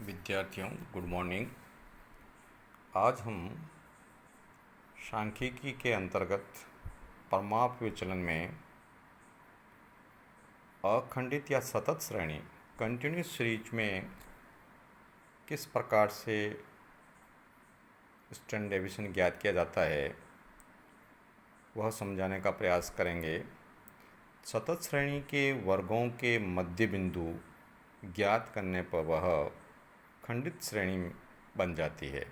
विद्यार्थियों, good morning. आज हम सांख्यिकी के अंतर्गत परमाप विचलन में अखंडित या सतत श्रेणी कंटिन्यूस सीरीज में किस प्रकार से स्टैंडर्ड डेविएशन ज्ञात किया जाता है वह समझाने का प्रयास करेंगे। सतत श्रेणी के वर्गों के मध्य बिंदु ज्ञात करने पर वह खंडित श्रेणी बन जाती है।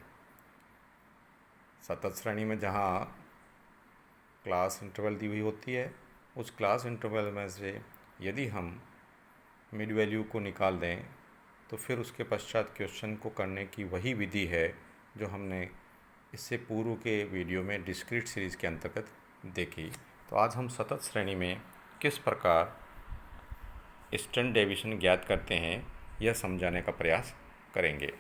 सतत श्रेणी में जहाँ क्लास इंटरवल दी हुई होती है, उस क्लास इंटरवल में से यदि हम मिड वैल्यू को निकाल दें तो फिर उसके पश्चात क्वेश्चन को करने की वही विधि है जो हमने इससे पूर्व के वीडियो में डिस्क्रीट सीरीज़ के अंतर्गत देखी। तो आज हम सतत श्रेणी में किस प्रकार स्टैंडर्ड डेविएशन ज्ञात करते हैं यह समझाने का प्रयास करेंगे।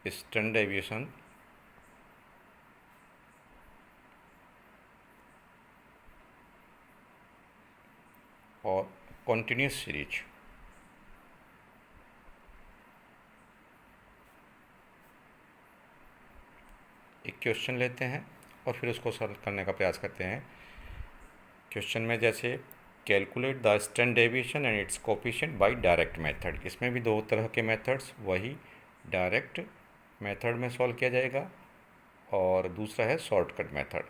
स्टैंडर्ड डेविएशन और कॉन्टिन्यूस सीरीज। एक क्वेश्चन लेते हैं और फिर उसको सॉल्व करने का प्रयास करते हैं। क्वेश्चन में जैसे calculate the standard deviation and its coefficient by direct method, इसमें भी दो तरह के मेथड्स, वही डायरेक्ट मेथड में सॉल्व किया जाएगा और दूसरा है शॉर्टकट मेथड।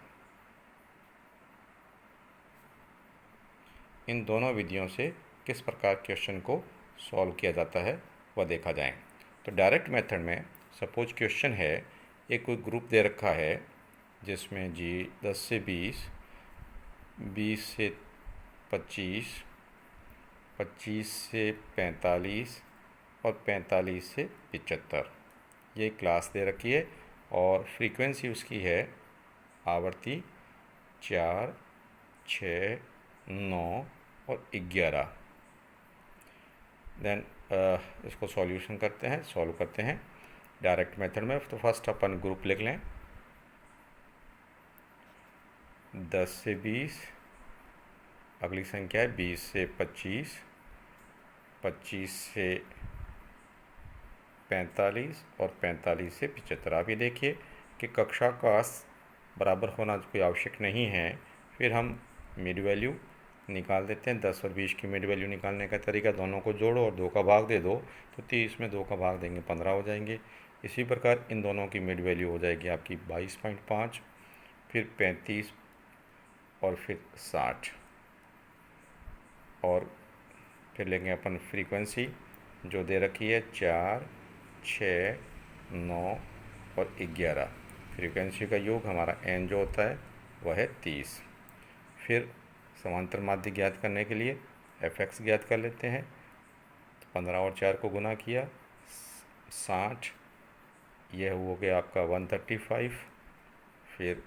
इन दोनों विधियों से किस प्रकार क्वेश्चन को सॉल्व किया जाता है वह देखा जाए। तो डायरेक्ट मेथड में सपोज क्वेश्चन है, एक कोई ग्रुप दे रखा है जिसमें जी 10 से 20, 20 से 25, 25 से 45 और 45 से 75, ये क्लास दे रखी है और फ्रीक्वेंसी उसकी है आवर्ती 4, 6, 9 और 11। देन इसको सॉल्यूशन करते हैं, सॉल्व करते हैं डायरेक्ट मेथड में। तो फर्स्ट अपन ग्रुप लिख लें, 10 से 20, अगली संख्या है 20 से 25, 25 से 45 और 45 से 75। आप ये देखिए कि कक्षा का बराबर होना कोई आवश्यक नहीं है। फिर हम मिड वैल्यू निकाल देते हैं। 10 और 20 की मिड वैल्यू निकालने का तरीका, दोनों को जोड़ो और 2 का भाग दे दो, तो 30 में 2 का भाग देंगे 15 हो जाएंगे। इसी प्रकार इन दोनों की मिड वैल्यू हो जाएगी आपकी 22.5, फिर 35 और फिर 60, और फिर लेंगे अपन फ्रीक्वेंसी जो दे रखी है 4, 6, 9 और 11। फ्रीक्वेंसी का योग हमारा n जो होता है वह है 30। फिर समांतर माध्य ज्ञात करने के लिए fx ज्ञात कर लेते हैं। तो 15 और 4 को गुना किया 60, यह हो गया आपका 135। फिर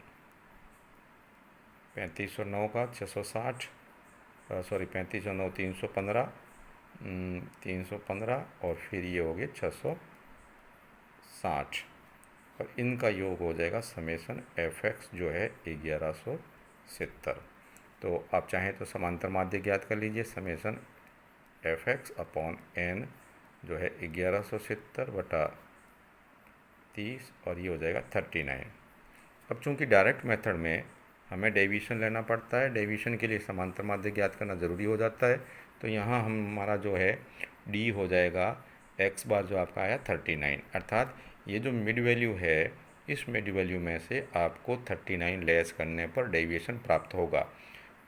35 और 9 का 660, 35 और 9 315, 315 और फिर ये हो गए 660 और इनका योग हो जाएगा समेसन fx जो है 1170। तो आप चाहें तो समांतर माध्य ज्ञात कर लीजिए, समेसन fx अपॉन n जो है 1170/30 और ये हो जाएगा 39। अब चूंकि डायरेक्ट मेथड में हमें डेविएशन लेना पड़ता है, डेविएशन के लिए समांतर माध्य ज्ञात करना ज़रूरी हो जाता है। तो यहाँ हमारा जो है d हो जाएगा x बार जो आपका आया 39, अर्थात ये जो मिड वैल्यू है इस मिड वैल्यू में से आपको 39 लेस करने पर डेविएशन प्राप्त होगा।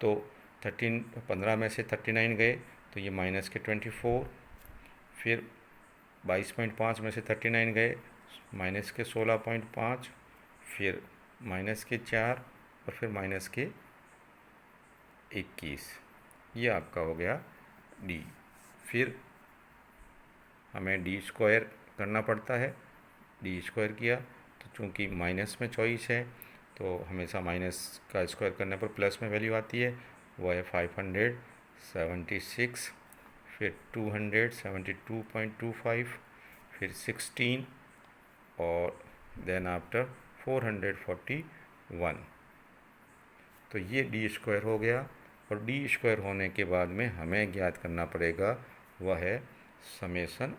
तो 15 में से 39 गए तो ये माइनस के 24, फिर 22.5 में से 39 गए माइनस के 16.5, फिर माइनस के 4 और फिर माइनस के 21। ये आपका हो गया d। फिर हमें d स्क्वायर करना पड़ता है, d स्क्वायर किया तो चूँकि माइनस में चॉइस है तो हमेशा माइनस का स्क्वायर करने पर प्लस में वैल्यू आती है, वो है 576, फिर 272.25, फिर 16 और देन आफ्टर 441। तो ये d स्क्वायर हो गया और डी स्क्वायर होने के बाद में हमें ज्ञात करना पड़ेगा वह है समेसन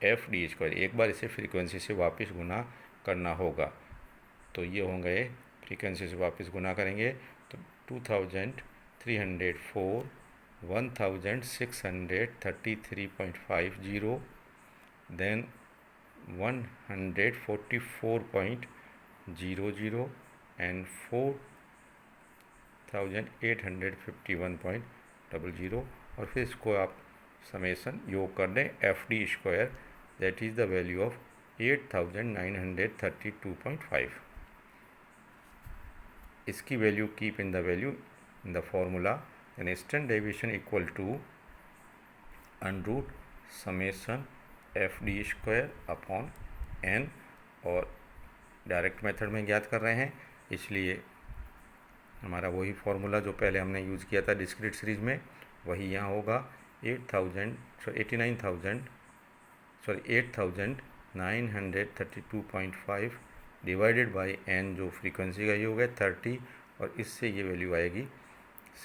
एफ डी स्क्वायर। एक बार इसे फ्रीक्वेंसी से वापस गुना करना होगा, तो ये होंगे फ्रीक्वेंसी से वापस गुना करेंगे तो 2304 1633.50 देन 144.00 एंड 4851.00 और फिर इसको आप समेसन योग कर दें F D square, that is the value of 8932.5। इसकी value keep in the value in the formula, N standard deviation equal to under summation F D square upon N, और direct method में ज्ञात कर रहे हैं इसलिए हमारा वही फार्मूला जो पहले हमने यूज़ किया था डिस्क्रीट सीरीज में वही यहाँ होगा। 8932.5 डिवाइडेड बाई एन जो फ्रीक्वेंसी का योग है 30, और इससे ये वैल्यू आएगी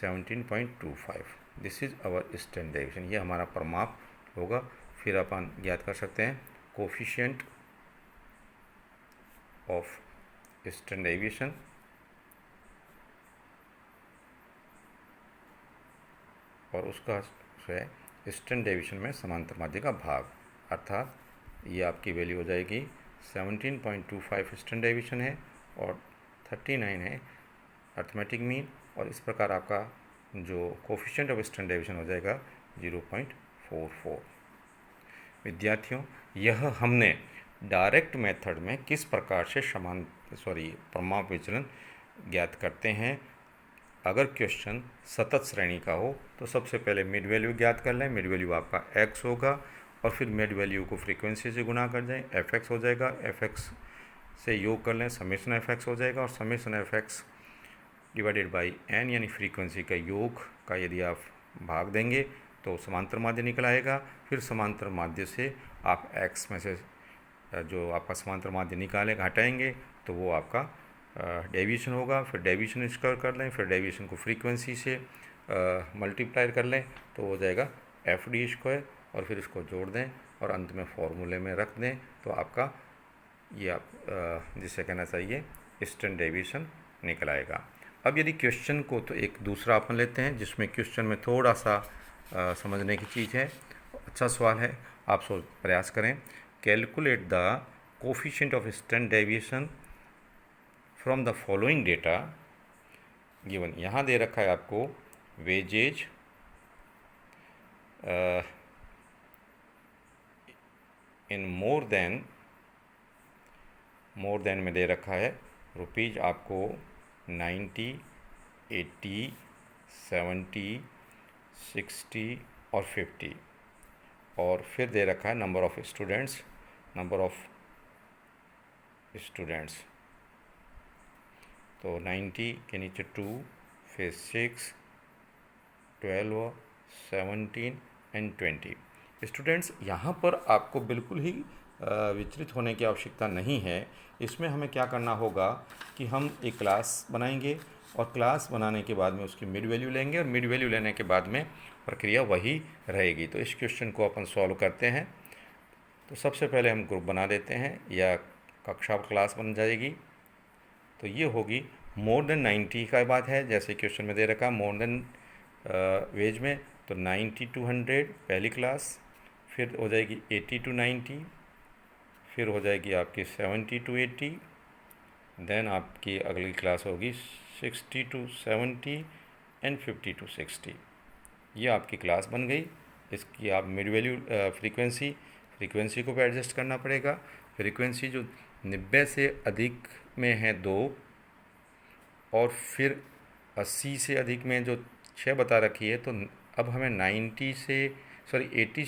17.25। This is our standard deviation, ये हमारा प्रमाप होगा। फिर अपन ज्ञात कर सकते हैं कोफिशिएंट ऑफ स्टैंडर्ड डेविएशन, और उसका है स्टैंडर्ड डेविएशन में समांतर माध्य का भाग, अर्थात ये आपकी वैल्यू हो जाएगी 17.25 स्टैंडर्ड डेविएशन है और 39 है अर्थमेटिक मीन, और इस प्रकार आपका जो कोफिशिएंट ऑफ स्टैंडर्ड डेविएशन हो जाएगा 0.44। विद्यार्थियों, यह हमने डायरेक्ट मेथड में किस प्रकार से प्रमाप विचलन ज्ञात करते हैं। अगर क्वेश्चन सतत श्रेणी का हो तो सबसे पहले मिड वैल्यू ज्ञात कर लें, मिड वैल्यू आपका x होगा, और फिर मिड वैल्यू को फ्रीक्वेंसी से गुना कर दें, fx हो जाएगा, fx से योग कर लें, समेशन fx हो जाएगा, और summation fx divided by n यानी फ्रीक्वेंसी का योग का यदि आप भाग देंगे तो समांतर माध्य निकल आएगा। फिर समांतर माध्य से आप x में से जो आपका समांतर माध्य निकालेगा हटाएंगे तो वो आपका डेविएशन होगा। फिर डेविएशन स्क्वायर कर लें, फिर डेविएशन को फ्रीक्वेंसी से मल्टीप्लाई कर लें तो हो जाएगा एफ डी स्क्वायर, और फिर इसको जोड़ दें और अंत में फॉर्मूले में रख दें तो आपका ये आप जिसे कहना चाहिए स्टैंडर्ड डेविएशन निकल आएगा। अब यदि क्वेश्चन को तो एक दूसरा अपन लेते हैं जिसमें क्वेश्चन में थोड़ा सा समझने की चीज़ है, अच्छा सवाल है, आप प्रयास करें। Calculate the coefficient of standard deviation from the following data given. यहाँ दे रखा है आपको वेजेज इन मोर देन में दे रखा है रुपीज़ आपको 90, 80, 70, 60 और 50, और फिर दे रखा है नंबर ऑफ स्टूडेंट्स तो 90 के नीचे 2, फिर 6, 12, 17 एंड 20 स्टूडेंट्स। यहाँ पर आपको बिल्कुल ही विचलित होने की आवश्यकता नहीं है। इसमें हमें क्या करना होगा कि हम एक क्लास बनाएंगे और क्लास बनाने के बाद में उसकी मिड वैल्यू लेंगे, और मिड वैल्यू लेने के बाद में प्रक्रिया वही रहेगी। तो इस क्वेश्चन को अपन सॉल्व करते हैं। तो सबसे पहले हम ग्रुप बना देते हैं या कक्षा क्लास बन जाएगी। तो ये होगी मोर देन 90 का बात है, जैसे क्वेश्चन में दे रखा मोर देन वेज में, तो 90 to 100 पहली क्लास, फिर हो जाएगी 80 to 90, फिर हो जाएगी आपकी 70 to 80, देन आपकी अगली क्लास होगी 60 to 70 एंड 50 to 60। ये आपकी क्लास बन गई। इसकी आप मिड वैल्यू फ्रीक्वेंसी को भी एडजस्ट करना पड़ेगा। फ्रीक्वेंसी जो 90 से अधिक में है 2, और फिर 80 से अधिक में जो 6 बता रखी है, तो अब हमें 80 से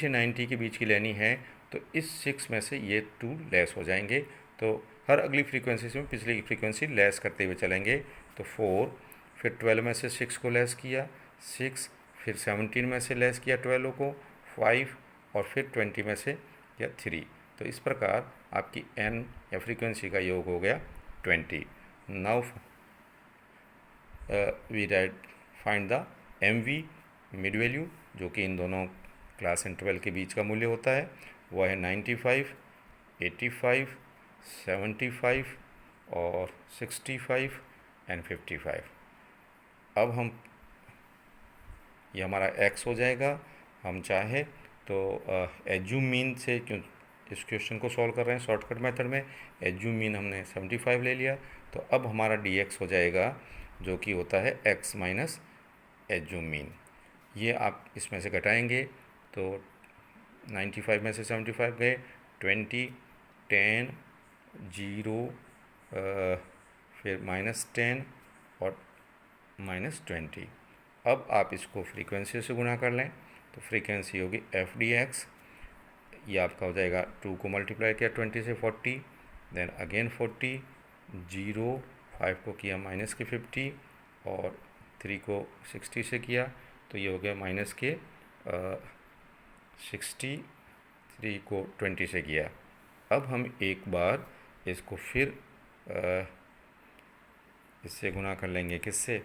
90 के बीच की लेनी है, तो इस 6 में से ये 2 लेस हो जाएंगे। तो हर अगली फ्रीक्वेंसी से पिछली फ्रीक्वेंसी लेस करते हुए चलेंगे। तो 4, फिर 12 में से 6 को लेस किया 6, फिर 17 में से लेस किया 12 को 5, और फिर 20 में से या 3। तो इस प्रकार आपकी n या फ्रीक्वेंसी का योग हो गया 20। Now we find the M V mid value जो कि इन दोनों क्लास इंटरवल के बीच का मूल्य होता है वह है 95, 85, 75 और 65 एंड 55। अब हम ये हमारा x हो जाएगा। हम चाहे तो एज्यूम मीन से, क्यों इस क्वेश्चन को सॉल्व कर रहे हैं शॉर्टकट मेथड में, एज्यूम मीन हमने 75 ले लिया, तो अब हमारा dx हो जाएगा जो कि होता है x माइनस एज्यूम मीन। ये आप इसमें से घटाएंगे तो 95 में से 75 गए, 20, 10, 0, फिर -10 और -20। अब आप इसको फ्रीक्वेंसी से गुणा कर लें तो फ्रीक्वेंसी होगी एफ डी एक्स। ये आपका हो जाएगा 2 को मल्टीप्लाई किया 20 से 40, देन अगेन 40, 0, 5 को किया माइनस के 50 और 3 को 60 से किया तो ये हो गया माइनस के 60, 3 को 20 से किया। अब हम एक बार इसको फिर इससे गुणा कर लेंगे, किससे,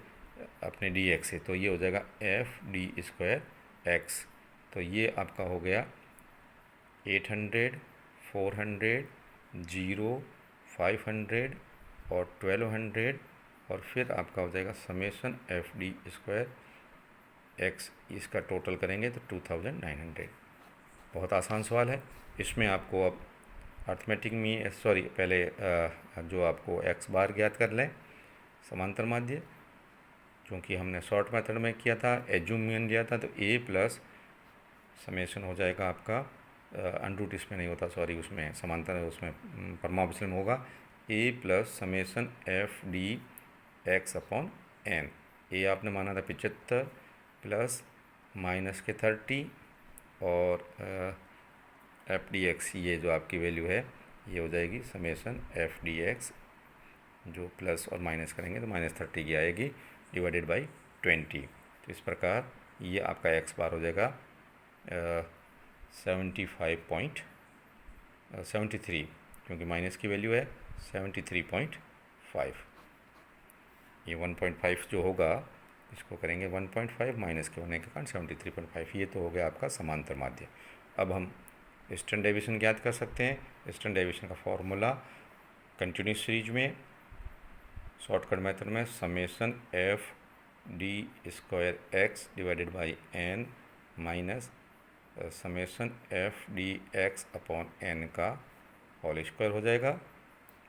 अपने डी एक्स से, तो ये हो जाएगा एफ डी स्क्वायर एक्स। तो ये आपका हो गया 800, 400, 0, 500 और 1200 और फिर आपका हो जाएगा summation F D square x. इसका टोटल करेंगे तो 2900। बहुत आसान सवाल है। इसमें आपको अब अर्थमेटिक में पहले जो आपको एक्स बार ज्ञात कर लें समांतर माध्य, क्योंकि हमने शॉर्ट मेथड में किया था, एज्यूम मीन लिया था, तो ए प्लस समेशन हो जाएगा आपका अंडरूट इसमें नहीं होता, सॉरी, उसमें समांतर उसमें परमाविचलन होगा, A plus summation F D X upon N. A आपने माना था 75 प्लस माइनस के 30 और एफ डी एक्स, ये जो आपकी वैल्यू है ये हो जाएगी समेशन एफ डी एक्स, जो प्लस और माइनस करेंगे तो -30 की आएगी डिवाइडेड बाई 20। तो इस प्रकार ये आपका एक्स बार हो जाएगा 73, क्योंकि माइनस की वैल्यू है 73.5। ये 1.5 जो होगा इसको करेंगे 1.5 माइनस के होने के कारण 73.5। ये तो हो गया आपका समांतर माध्य। अब हम ईस्टर्न डेविएशन ज्ञात कर सकते हैं। ईस्टर्न डेविएशन का फॉर्मूला कंटिन्यूस सीरीज में शॉर्टकट मेथड में summation F D square X divided by N minus summation F D X upon N का होल स्क्वायर हो जाएगा।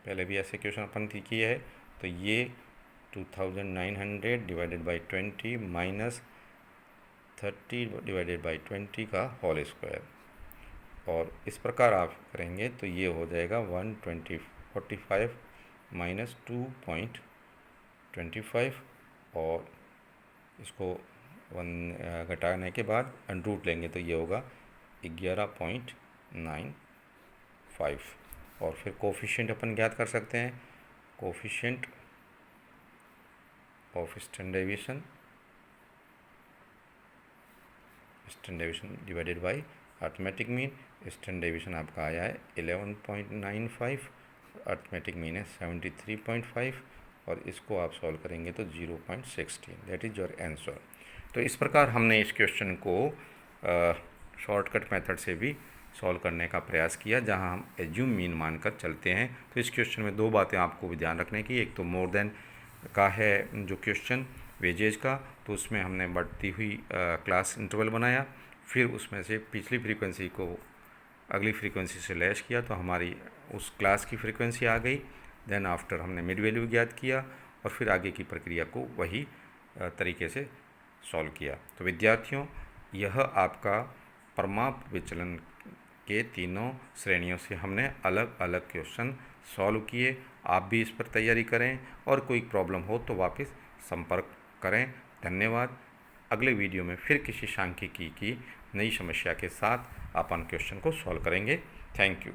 पहले भी ऐसे क्वेश्चन अपन किए है, तो ये 2900 divided by 20 minus 30 divided by 20 का होल स्क्वायर, और इस प्रकार आप करेंगे तो ये हो जाएगा 145 माइनस 2.25 और इसको 1 घटाने के बाद अंडरूट लेंगे तो ये होगा 11.95। और फिर कोफिशिएंट अपन ज्ञात कर सकते हैं। Coefficient of eastern deviation divided by arithmetic mean. Eastern deviation आपका आया है 11.95, अर्थमेटिक मीन है 73.5 और इसको आप सॉल्व करेंगे तो 0.16, दैट इज़ योर आंसर। तो इस प्रकार हमने इस क्वेश्चन को शॉर्टकट मेथड से भी सॉल्व करने का प्रयास किया, जहां हम एज्यूम मीन मानकर चलते हैं। तो इस क्वेश्चन में 2 बातें आपको भी ध्यान रखने की, एक तो मोर देन का है जो क्वेश्चन वेजेज का, तो उसमें हमने बढ़ती हुई क्लास इंटरवल बनाया, फिर उसमें से पिछली फ्रीक्वेंसी को अगली फ्रीक्वेंसी से लैश किया तो हमारी उस क्लास की फ्रीक्वेंसी आ गई। देन आफ्टर हमने मिड वैल्यू ज्ञात किया और फिर आगे की प्रक्रिया को वही तरीके से सॉल्व किया। तो विद्यार्थियों, यह आपका परमाप विचलन के तीनों श्रेणियों से हमने अलग अलग क्वेश्चन सॉल्व किए। आप भी इस पर तैयारी करें और कोई प्रॉब्लम हो तो वापस संपर्क करें। धन्यवाद। अगले वीडियो में फिर किसी सांख्यिकी की नई समस्या के साथ अपन क्वेश्चन को सॉल्व करेंगे। Thank you.